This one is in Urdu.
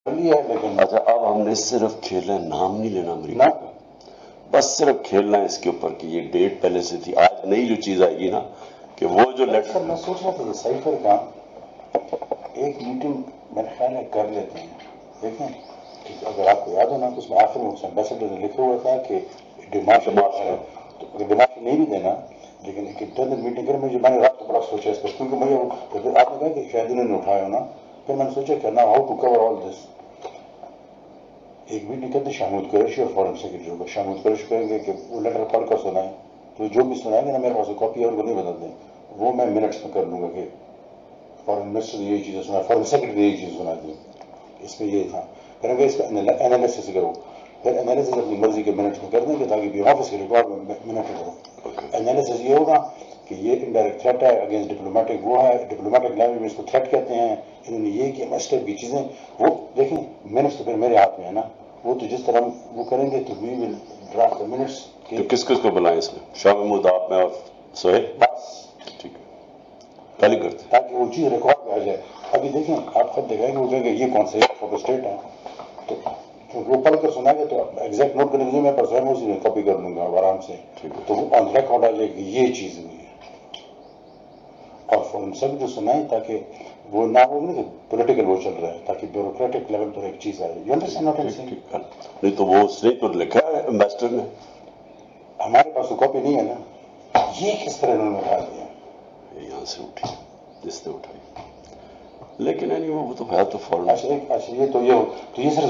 لیا ہے لیکن اچھا اب ہم نے صرف کھیلنا ہے، نام نہیں لینا امریکہ نہ کا، بس صرف کھیلنا ہے اس کے اوپر کہ یہ ڈیٹ پہلے سے تھی. آج نئی جو چیز آئے گی نا کہ وہ جو سر لیٹر میں سوچ رہا تھا یہ سائفر کا ایک میٹنگ میرے خیال ہے کر لیتے ہیں. دیکھیں کہ اگر آپ کو یاد ہو نا تو اس میں آخر میں ایمبیسڈر نے لکھا ہوا تھا کہ ڈیمارش ڈیمارش نہیں بھی دینا لیکن ایک انٹرنل میٹنگ کریں. میں نے رات کو بڑا سوچا اس پر کیونکہ مجھے آپ نے کہا کہ شاید انہوں نے اٹھایا ہونا. پھر میں نے سوچا کہ نا ہاؤ ٹو کور آل دس. ایک میٹنگ کرتے شامود قریشی اور فارن سیکرٹری ہوگا. شامود قریشی کہیں گے کہ وہ لیٹر پڑھ کر سنائیں تو جو بھی سنائیں گے نا میرے پاس کاپی اور وہ نہیں بدل دیں. وہ میں منٹس میں کر لوں گا کہ فارن منسٹر نے یہی چیزیں سنا فارن سیکرٹری نے یہی چیز سنا دی. اس میں یہ تھا پھر کہ اس کا انالیسس کرو. پھر انالیسس اپنی مرضی کے منٹس میں کر دیں گے تاکہ بھی آفس کے ریکارڈ میں منٹ کرو. انالیسس یہ ہوگا کہ یہ انڈائریکٹ تھریٹ ہے اگینسٹ ڈپلومیٹک. وہ ہے ڈپلومیٹک لینگویج میں اس کو تھریٹ کہتے ہیں. انہوں نے یہ کہ اس ٹائپ کی چیزیں وہ دیکھیں منٹس تو پھر میرے ہاتھ میں ہے نا. وہ تو جس طرح وہ کریں گے تو وی ول ڈرافٹ منٹس. تو کس کس کو بلائیں اس میں؟ شاہ محمود، آپ میں اور سہیل؟ بس ٹھیک ہے کل ہی کرتے ہیں. تاکہ وہ چیز ریکارڈ میں آ جائے. ابھی دیکھیں آپ خود دیکھیں گے وہ کہیں گے یہ کون سے اسٹیٹ ہے تو وہ پڑھ کر سنا گے تو ایگزیکٹ نوٹ کرنے کے لیے میں پرسوں میں اسی میں کاپی کر دوں گا آرام سے. تو وہ آن ریکارڈ آ جائے گی یہ چیز ہوئی ہے. اور فارن سب جو سنائیں تاکہ وہ نہ ہو کہ پولیٹیکل وہ چل رہا ہے تاکہ بیوروکریٹک لیول پر ایک چیز آئے. یو انڈرسٹینڈ ناٹ اینڈ نہیں تو وہ اس نے تو لکھا ہے امبیسڈر نے. ہمارے پاس تو کاپی نہیں ہے نا. یہ کس طرح انہوں نے اٹھا دیا یہاں سے اٹھی جس نے اٹھائی. لیکن وہ تو ہے تو فارن. اچھا یہ تو یہ صرف